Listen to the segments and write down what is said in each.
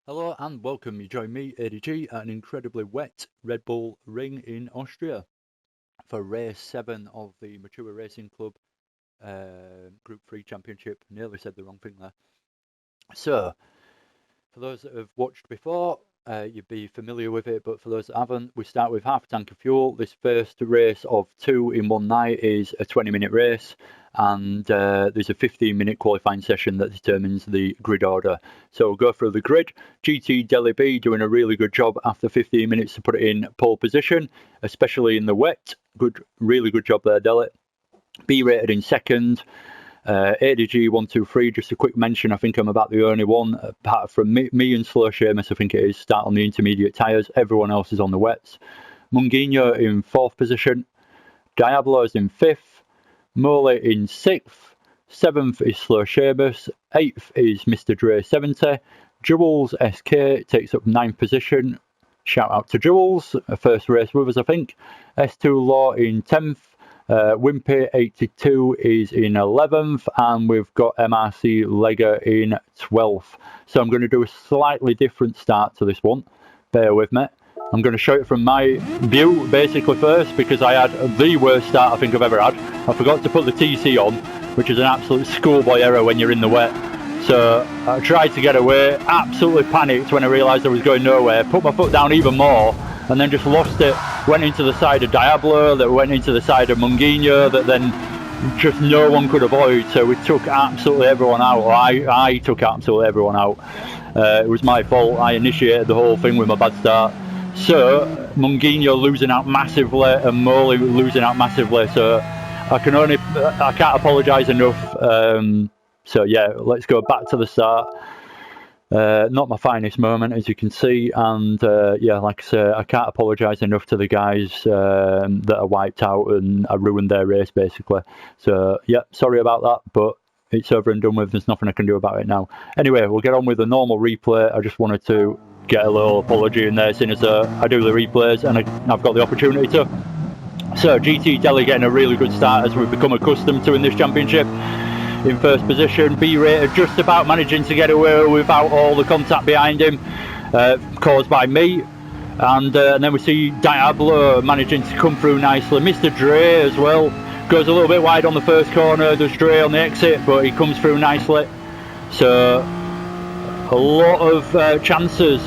Hello and welcome. You join me, Adey, at an incredibly wet Red Bull Ring in Austria for race 7 of the Mature Racing Club Group 3 Championship. Nearly said the wrong thing there. So, for those that have watched before, you'd be familiar with it, but for those that haven't, we start with half a tank of fuel. This first race of 2 in one night is a 20-minute race, and there's a 15-minute qualifying session that determines the grid order. So we'll go through the grid. GT Delhi B doing a really good job after 15 minutes to put it in pole position, especially in the wet. Really good job there, Delhi. B rated in second. Adey 123, just a quick mention, I think I'm about the only one, apart from me and Slow Seamus, I think it is, start on the intermediate tyres. Everyone else is on the wets. Munguinho in 4th position. Diablo's in 5th. Mole in 6th. 7th is Slow Seamus. 8th is Mr. Dre 70. Jules SK takes up 9th position. Shout out to Jules, first race with us, I think. S2 Law in 10th. Wimpy 82 is in 11th, and we've got MRC Gr3 in 12th. So I'm going to do a slightly different start to this one. Bear with me. I'm going to show it from my view basically first, because I had the worst start I think I've ever had. I forgot to put the TC on, which is an absolute schoolboy error when you're in the wet. So I tried to get away, absolutely panicked when I realised I was going nowhere, put my foot down even more, and then just lost it. Went into the side of Diablo, that went into the side of Munguinho, that then just no one could avoid. So we took absolutely everyone out, or I took absolutely everyone out. It was my fault. I initiated the whole thing with my bad start. So Munguinho losing out massively and Mole losing out massively. So I can't apologise enough. So yeah, let's go back to the start. Not my finest moment, as you can see, and yeah, like I say, I can't apologise enough to the guys that are wiped out and I ruined their race basically. So yeah, sorry about that, but it's over and done with. There's nothing I can do about it now. Anyway, we'll get on with the normal replay. I just wanted to get a little apology in there, seeing as I do the replays and I've got the opportunity to. So GT Delhi getting a really good start, as we've become accustomed to in this championship. In first position, B rated, just about managing to get away without all the contact behind him caused by me, and then we see Diablo managing to come through nicely. Mr. Dre as well goes a little bit wide on the first corner. There's Dre on the exit, but he comes through nicely. So a lot of chances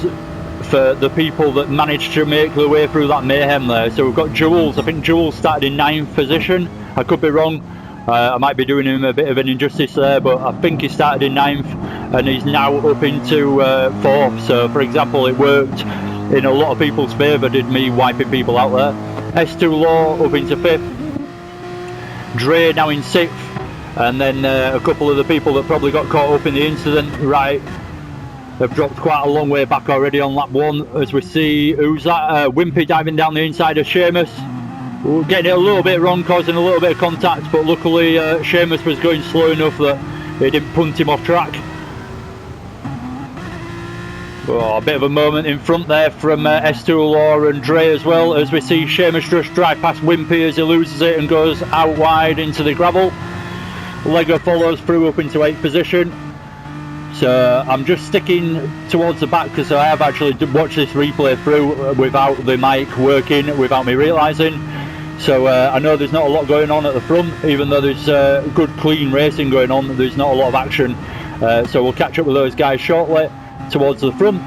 for the people that managed to make their way through that mayhem there. So we've got Jules. I think Jules started in 9th position. I could be wrong. I might be doing him a bit of an injustice there, but I think he started in 9th and he's now up into 4th. So, for example, it worked in a lot of people's favour, did me wiping people out there. S2 Law up into 5th. Dre now in 6th. And then a couple of the people that probably got caught up in the incident, right, they've dropped quite a long way back already on lap 1. As we see, who's that? Wimpy diving down the inside of Seamus. We're getting it a little bit wrong, causing a little bit of contact, but luckily Seamus was going slow enough that he didn't punt him off track. Oh, a bit of a moment in front there from S2 Law and Dre as well, as we see Seamus just drive past Wimpy as he loses it and goes out wide into the gravel. Lego follows through up into 8th position. So I'm just sticking towards the back because I have actually watched this replay through without the mic working, without me realising. So I know there's not a lot going on at the front, even though there's good clean racing going on, there's not a lot of action. So we'll catch up with those guys shortly towards the front,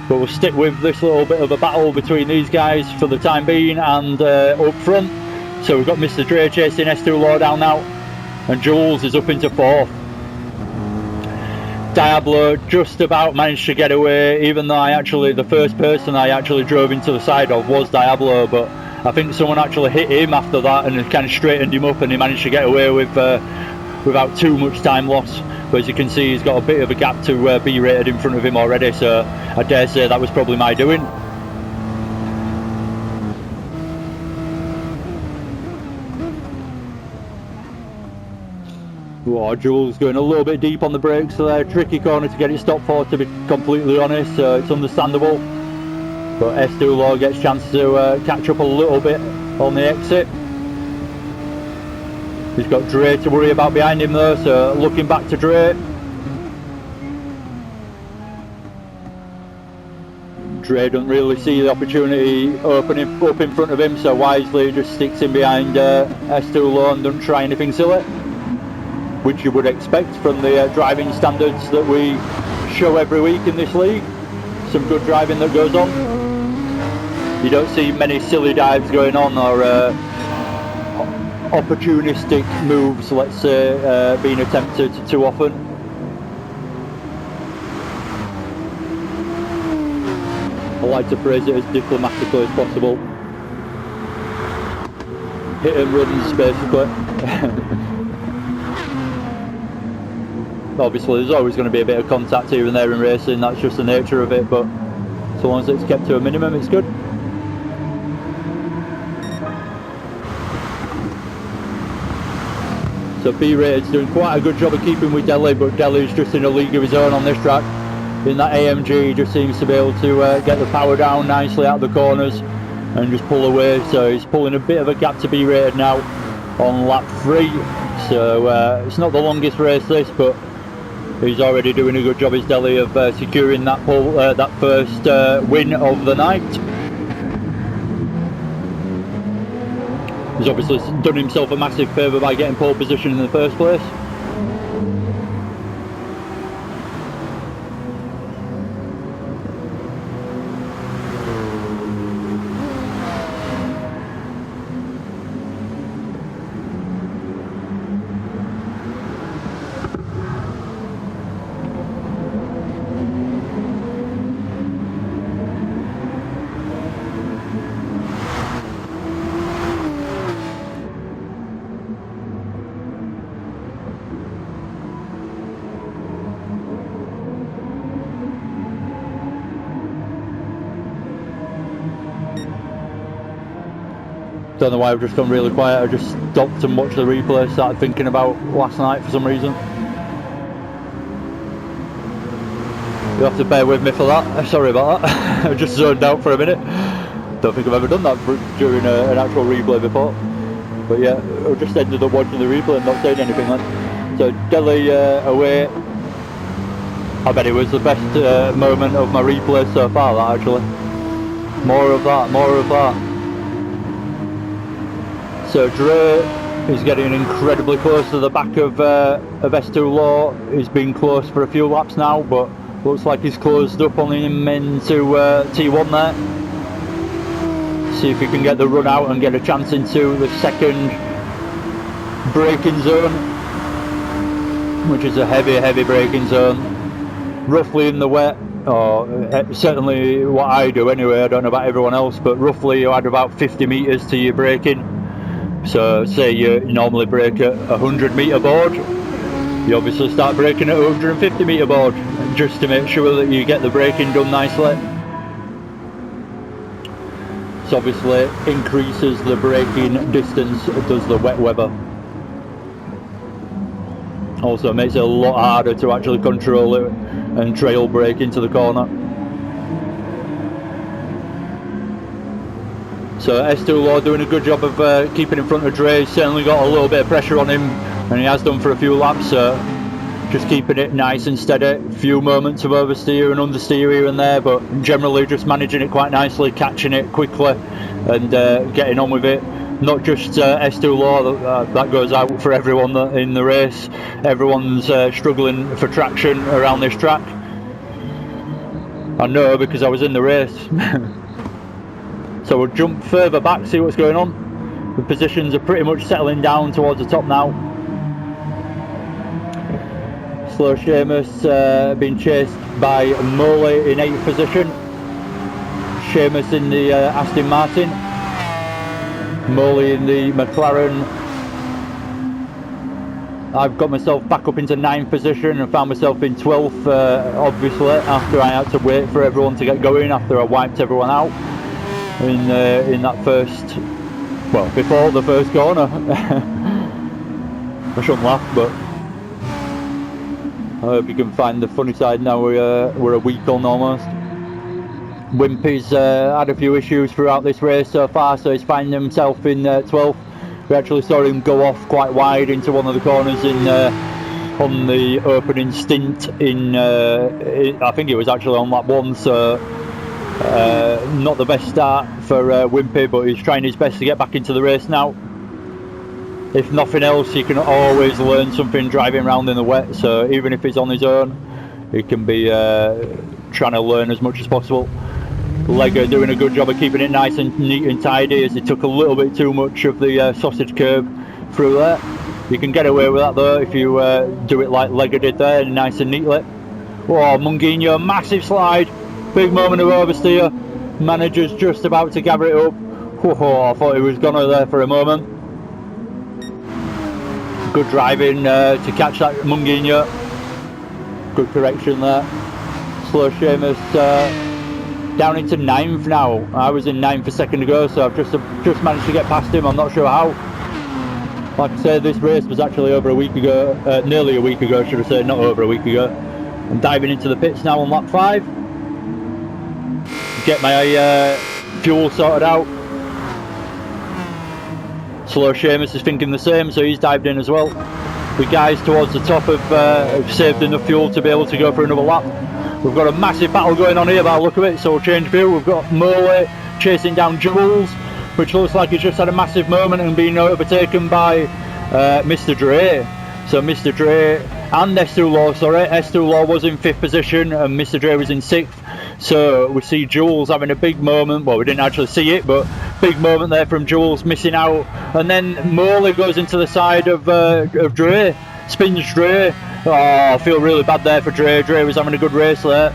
but we'll stick with this little bit of a battle between these guys for the time being and up front. So we've got Mr. Dre chasing S2 Law down now, and Jules is up into 4th. Diablo just about managed to get away, even though the first person I actually drove into the side of was Diablo, but I think someone actually hit him after that and kind of straightened him up, and he managed to get away with without too much time loss. But as you can see, he's got a bit of a gap to be rated in front of him already, so I dare say that was probably my doing. Oh, Jules going a little bit deep on the brakes there. Tricky corner to get it stopped for, to be completely honest, so it's understandable. But S2 Law gets a chance to catch up a little bit on the exit. He's got Dre to worry about behind him though, so looking back to Dre. Dre doesn't really see the opportunity opening up in front of him, so wisely just sticks in behind S2 and doesn't try anything silly, which you would expect from the driving standards that we show every week in this league. Some good driving that goes on. You don't see many silly dives going on, or opportunistic moves, let's say, being attempted too often. I like to phrase it as diplomatically as possible. Hit and runs, basically. Obviously there's always going to be a bit of contact here and there in racing, that's just the nature of it, but so long as it's kept to a minimum, it's good. So B-Rated's doing quite a good job of keeping with Delhi, but Delhi's just in a league of his own on this track. In that AMG, he just seems to be able to get the power down nicely out of the corners and just pull away, so he's pulling a bit of a gap to B-Rated now on lap 3. So it's not the longest race this, but he's already doing a good job, is Delhi, of securing that pole, that first win of the night. He's obviously done himself a massive favour by getting pole position in the first place. Don't know why I've just gone really quiet. I just stopped and watched the replay, started thinking about last night for some reason. You'll have to bear with me for that, sorry about that. I just zoned out for a minute. Don't think I've ever done that during an actual replay before. But yeah, I just ended up watching the replay and not saying anything then. So Delhi away. I bet it was the best moment of my replay so far, that actually. More of that, more of that. So Dre is getting incredibly close to the back of S2 Law. He's been close for a few laps now, but looks like he's closed up on him into T1 there. See if he can get the run out and get a chance into the second braking zone, which is a heavy braking zone. Roughly in the wet, or certainly what I do anyway, I don't know about everyone else, but roughly you add about 50 metres to your braking. So say you normally brake at 100 metre board, you obviously start braking at 150 metre board, just to make sure that you get the braking done nicely. So obviously increases the braking distance, does the wet weather. Also makes it a lot harder to actually control it and trail brake into the corner. So S2 Law doing a good job of keeping in front of Dre. He's certainly got a little bit of pressure on him, and he has done for a few laps, so just keeping it nice and steady. Few moments of oversteer and understeer here and there, but generally just managing it quite nicely, catching it quickly and getting on with it. Not just S2 Law, that goes out for everyone in the race. Everyone's struggling for traction around this track. I know because I was in the race. So we'll jump further back, see what's going on. The positions are pretty much settling down towards the top now. Slow Seamus being chased by Moley in 8th position. Seamus in the Aston Martin. Moley in the McLaren. I've got myself back up into 9th position and found myself in 12th, obviously, after I had to wait for everyone to get going, after I wiped everyone out in that first, well, before the first corner. I shouldn't laugh, but I hope you can find the funny side now. We're a week on almost. Wimpy's had a few issues throughout this race so far, so he's finding himself in 12th. We actually saw him go off quite wide into one of the corners on the opening stint in I think it was actually on lap 1, so Not the best start for Wimpy, but he's trying his best to get back into the race now. If nothing else, you can always learn something driving around in the wet, so even if he's on his own, he can be trying to learn as much as possible. Legger doing a good job of keeping it nice and neat and tidy, as he took a little bit too much of the sausage curb through there. You can get away with that though if you do it like Legger did there, nice and neatly. Oh, Munguinho, massive slide, big moment of oversteer. Manager's just about to gather it up. Oh, I thought he was gone there for a moment. Good driving to catch that Munguinho. Good correction there. Slow Seamus down into 9th now. I was in 9th a second ago, so I've just managed to get past him. I'm not sure how. Like I said, this race was actually over a week ago, nearly a week ago, should I say, not over a week ago. I'm diving into the pits now on lap 5. Get my fuel sorted out. Slow Seamus is thinking the same, so he's dived in as well. The guys towards the top have saved enough fuel to be able to go for another lap. We've got a massive battle going on here by the look of it, so we'll change view. We've got Mole chasing down Jules, which looks like he's just had a massive moment and being overtaken by Mr. Dre. So Mr. Dre and Estulaw, sorry, Estulaw was in 5th position and Mr. Dre was in 6th. So we see Jules having a big moment. Well, we didn't actually see it, but big moment there from Jules missing out. And then Morley goes into the side of Dre, spins Dre. Oh, I feel really bad there for Dre. Dre was having a good race there.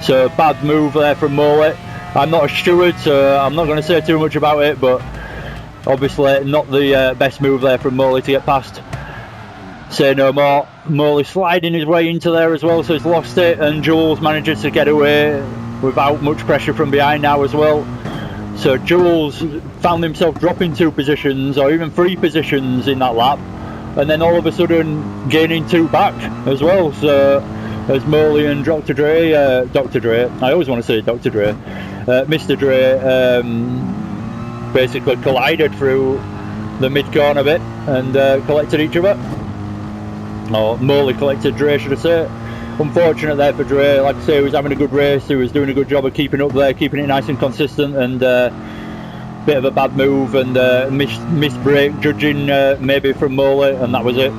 So bad move there from Morley. I'm not a steward, so I'm not going to say too much about it, but obviously not the best move there from Morley to get past. Say no more. Morley sliding his way into there as well, so he's lost it, and Jules manages to get away without much pressure from behind now as well. So Jules found himself dropping 2 positions or even 3 positions in that lap, and then all of a sudden gaining 2 back as well. So as Morley and Dr. Dre, I always want to say Dr. Dre, Mr. Dre basically collided through the mid corner bit and collected each other. Or Morley collected Dre, should I say. Unfortunate there for Dre. Like I say, he was having a good race, he was doing a good job of keeping up there, keeping it nice and consistent, and bit of a bad move and missed brake judging maybe from Morley, and that was it.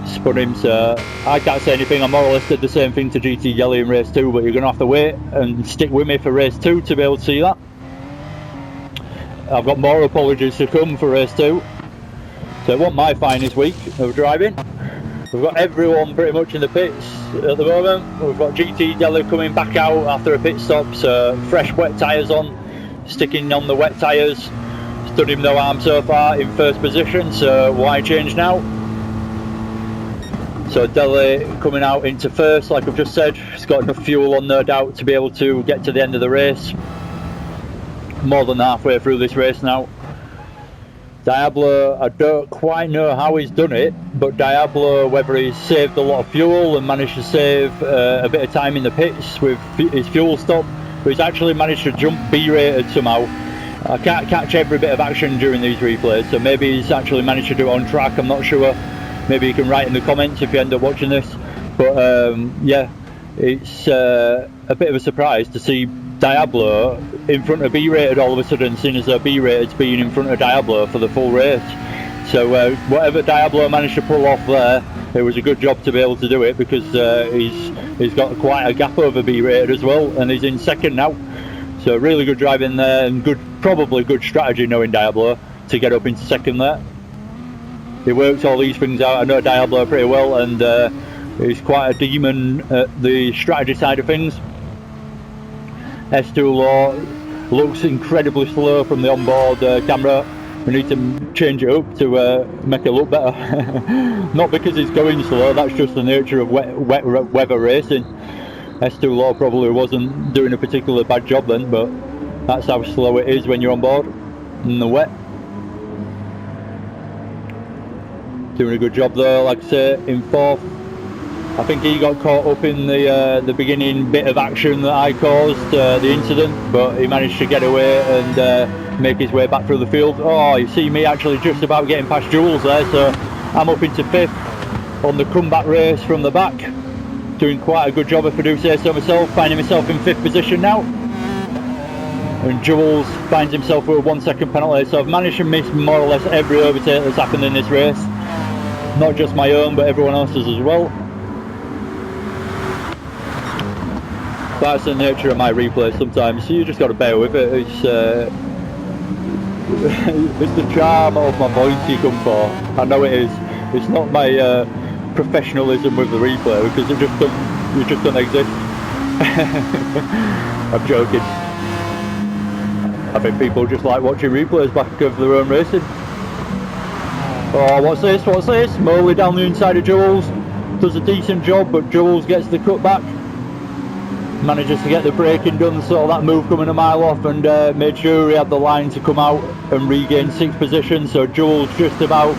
Spun him, so I can't say anything. I more or less did the same thing to GT Yelly in race 2, but you're going to have to wait and stick with me for race 2 to be able to see that. I've got more apologies to come for race 2. So it wasn't my finest week of driving. We've got everyone pretty much in the pits at the moment. We've got GT Yelly coming back out after a pit stop, so fresh wet tyres on, sticking on the wet tyres. Stood him no harm so far in 1st position, so why change now? So Deli coming out into 1st, like I've just said. He's got enough fuel on, no doubt, to be able to get to the end of the race. More than halfway through this race now. Diablo, I don't quite know how he's done it, but Diablo, whether he's saved a lot of fuel and managed to save a bit of time in the pits with his fuel stop, but he's actually managed to jump B-rated somehow. I can't catch every bit of action during these replays, so maybe he's actually managed to do it on track, I'm not sure. Maybe you can write in the comments if you end up watching this, but yeah, it's a bit of a surprise to see Diablo in front of B-rated all of a sudden, seeing as though B-rated's been in front of Diablo for the full race. So whatever Diablo managed to pull off there, it was a good job to be able to do it, because he's got quite a gap over B-rated as well, and he's in 2nd now. So really good driving there, and probably good strategy knowing Diablo to get up into 2nd there. He works all these things out. I know Diablo pretty well, and he's quite a demon at the strategy side of things. Estulaw looks incredibly slow from the onboard camera. We need to change it up to make it look better. Not because it's going slow, that's just the nature of wet weather racing. Estulaw probably wasn't doing a particularly bad job then, but that's how slow it is when you're on board in the wet. Doing a good job though, like I say, in 4th. I think he got caught up in the beginning bit of action that I caused, the incident, but he managed to get away and make his way back through the field. Oh, you see me actually just about getting past Jules there, so I'm up into 5th on the comeback race from the back. doing quite a good job, if I do say so myself, finding myself in 5th position now. And Jules finds himself with a 1 second penalty, so I've managed to miss more or less every overtake that's happened in this race. Not just my own, but everyone else's as well. That's the nature of my replay sometimes, so you just got to bear with it. It's it's the charm of my voice you come for. I know it is. It's not my professionalism with the replay, because it just doesn't exist. I'm joking. I think people just like watching replays back of their own racing. Oh, what's this? What's this? Moley down the inside of Jules. Does a decent job, but Jules gets the cut back. Manages to get the braking done, saw that move coming a mile off, and made sure he had the line to come out and regain 6th position. So Jules just about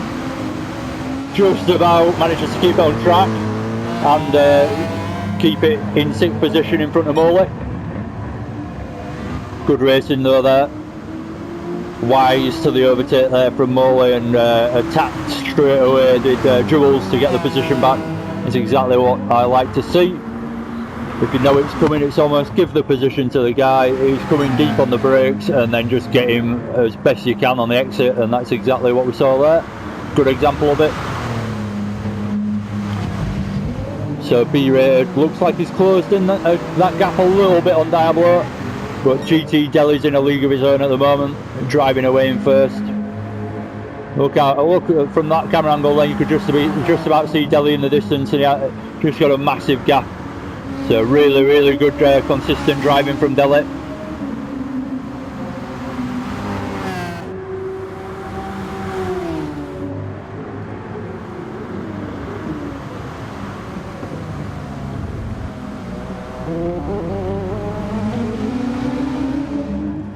manages to keep it on track and keep it in 6th position in front of Moley. Good racing though there. Wise to the overtake there from Moley, and attacked straight away did Jules to get the position back. It's exactly what I like to see. If you know it's coming, it's almost give the position to the guy who's coming deep on the brakes, and then just get him as best you can on the exit, and that's exactly what we saw there. Good example of it. So B-rated looks like he's closed in that gap a little bit on Diablo, but GT Delhi's in a league of his own at the moment, driving away in 1st. Look from that camera angle, then you could just about see Delhi in the distance, and he just got a massive gap. So really good consistent driving from Delhi.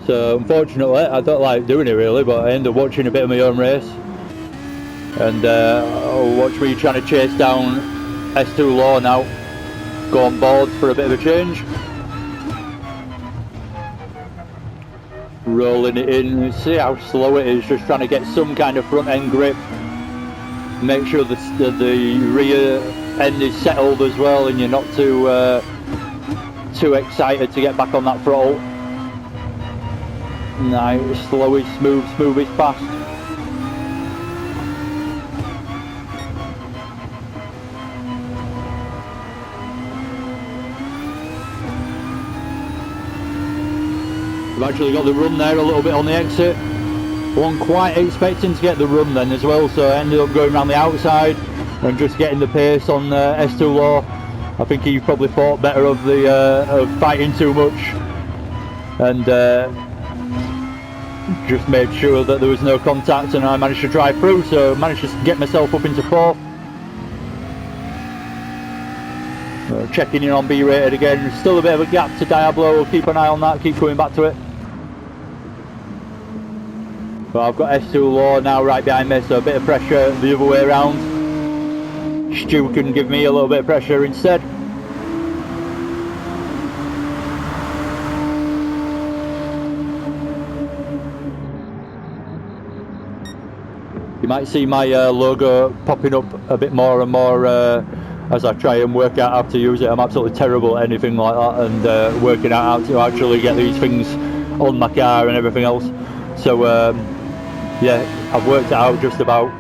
So unfortunately, I don't like doing it really, but I end up watching a bit of my own race, and watch me trying to chase down S2 Law now. Go on board for a bit of a change. Rolling it in, see how slow it is, just trying to get some kind of front end grip. Make sure the rear end is settled as well, and you're not too excited to get back on that throttle. Nice, slowest, smoothest fast. I've actually got the run there a little bit on the exit. Wasn't quite expecting to get the run then as well, so I ended up going around the outside and just getting the pace on S2 Law. I think he probably thought better of fighting too much, and just made sure that there was no contact, and I managed to drive through, so I managed to get myself up into 4th. Checking in on B-rated again, still a bit of a gap to Diablo, we'll keep an eye on that, keep coming back to it. But I've got S2 Law now right behind me, so a bit of pressure the other way around. Stu can give me a little bit of pressure instead. You might see my logo popping up a bit more and more as I try and work out how to use it. I'm absolutely terrible at anything like that, and working out how to actually get these things on my car and everything else. So yeah, I've worked it out just about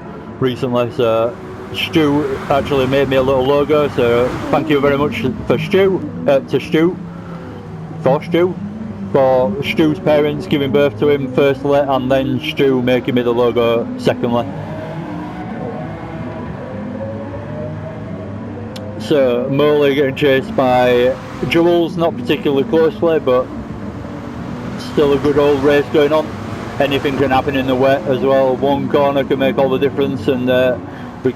recently. So Stu actually made me a little logo, so thank you very much for Stu, for Stu's parents giving birth to him firstly, and then Stu making me the logo secondly. So Moley getting chased by Jules, not particularly closely, but still a good old race going on. Anything can happen in the wet as well. One corner can make all the difference, and the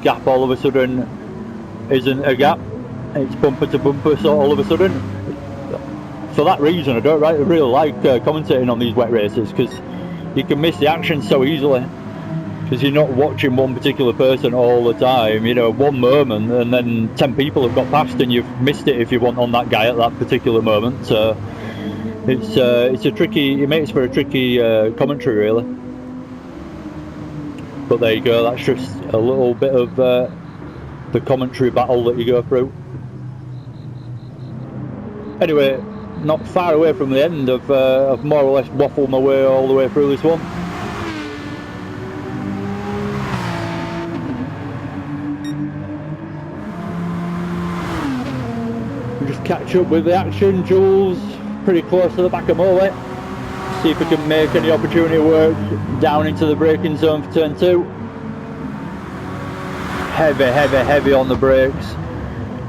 gap all of a sudden isn't a gap. It's bumper to bumper, so all of a sudden. For that reason, I don't really like commentating on these wet races, because you can miss the action so easily. Because you're not watching one particular person all the time, you know, one moment, and then 10 people have got past and you've missed it if you want on that guy at that particular moment. So it's a tricky, it makes for a tricky commentary really. But there you go, that's just a little bit of the commentary battle that you go through. Anyway, not far away from the end. I've more or less waffled my way all the way through this one. We'll just catch up with the action. Jules pretty close to the back of Moley. See if we can make any opportunity work down into the braking zone for turn 2. Heavy on the brakes.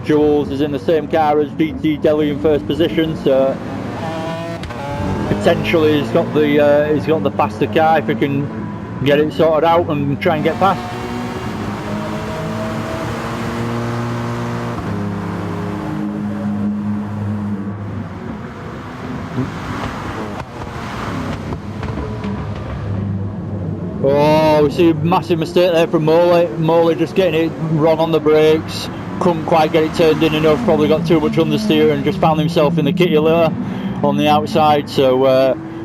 Jules is in the same car as GT Delhi in first position, so potentially he's got the faster car if he can get it sorted out and try and get past. Oh, we see a massive mistake there from Moley. Moley just getting it wrong on the brakes. Couldn't quite get it turned in enough, probably got too much understeer and just found himself in the kitty litter on the outside, so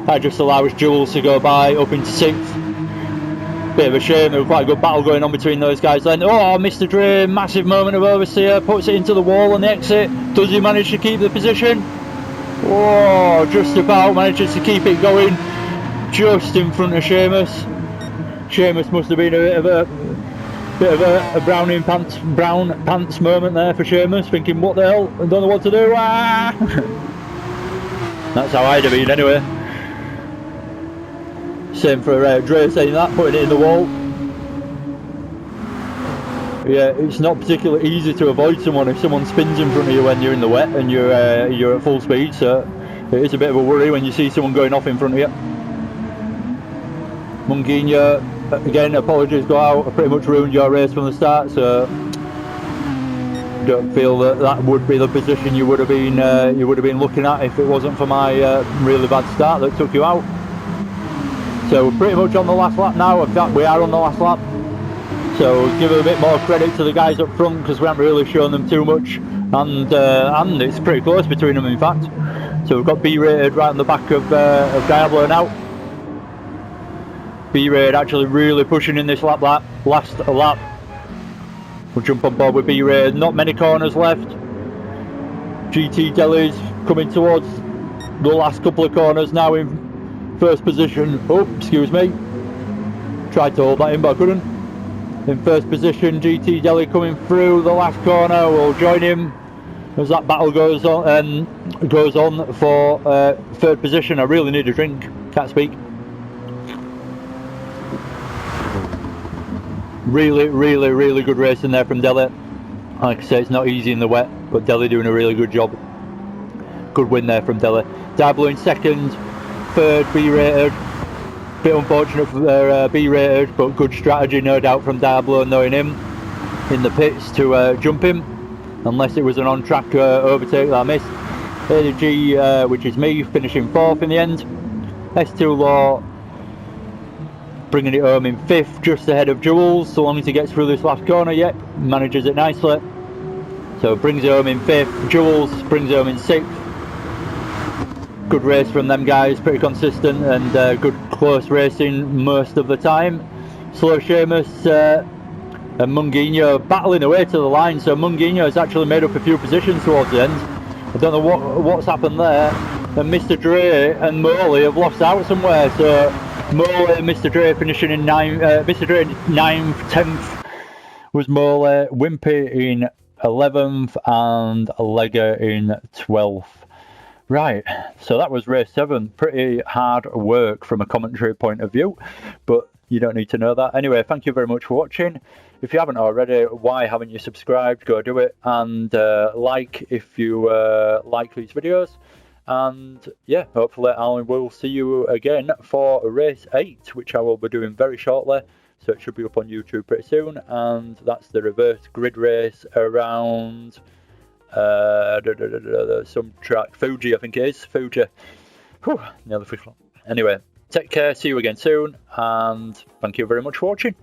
that just allows Jules to go by up into 6th. Bit of a shame, there was quite a good battle going on between those guys then. Oh, Mr. Dre, massive moment of oversteer, puts it into the wall on the exit. Does he manage to keep the position? Oh, just about manages to keep it going just in front of Seamus. Seamus must have been a bit of a brown pants moment there for Seamus, thinking what the hell, I don't know what to do. Ah! That's how I'd have been anyway. Same for Dre saying that, putting it in the wall. Yeah, it's not particularly easy to avoid someone if someone spins in front of you when you're in the wet and you're at full speed, so it is a bit of a worry when you see someone going off in front of you. Munguinho, again, apologies go out, I pretty much ruined your race from the start, so don't feel that would be the position you would have been looking at if it wasn't for my really bad start that took you out. So we're pretty much on the last lap now. In fact, we are on the last lap, so we'll give a bit more credit to the guys up front because we haven't really shown them too much, and it's pretty close between them in fact. So we've got B-rated right on the back of Diablo now. B-rated actually really pushing in this last lap. We'll jump on board with B-rated. Not many corners left. GT Delhi's coming towards the last couple of corners now in first position. Oh, excuse me. Tried to hold that in but I couldn't. In first position, GT Delhi coming through the last corner. We'll join him as that battle goes on for third position. I really need a drink. Can't speak. Really good racing there from Delhi. Like I say, it's not easy in the wet, but Delhi doing a really good job. Good win there from Delhi. Diablo in second, third B-rated. Bit unfortunate for their B-rated, but good strategy no doubt from Diablo knowing him in the pits to jump him, unless it was an on-track overtake that I missed. Adey, which is me, finishing 4th in the end. S2 Law bringing it home in 5th, just ahead of Jules, so long as he gets through this last corner. Yep, manages it nicely. So brings it home in 5th. Jules brings it home in 6th. Good race from them guys, pretty consistent and good close racing most of the time. Slow Seamus and Munguinho battling away to the line, so Munguinho has actually made up a few positions towards the end. I don't know what's happened there, and Mr. Dre and Moley have lost out somewhere, so Moley and Mr. Dre finishing in 9th, Mr. Dre 9th, 10th was Moley, Wimpy in 11th and Lega in 12th. Right, so that was race 7. Pretty hard work from a commentary point of view, but you don't need to know that. Anyway, thank you very much for watching. If you haven't already, why haven't you subscribed? Go do it, and like if you like these videos. And yeah, hopefully I will see you again for race 8, which I will be doing very shortly. So it should be up on YouTube pretty soon, and that's the reverse grid race around some track, Fuji I think it is, Fuji. Whew, nearly forgot. Anyway, take care, see you again soon, and thank you very much for watching.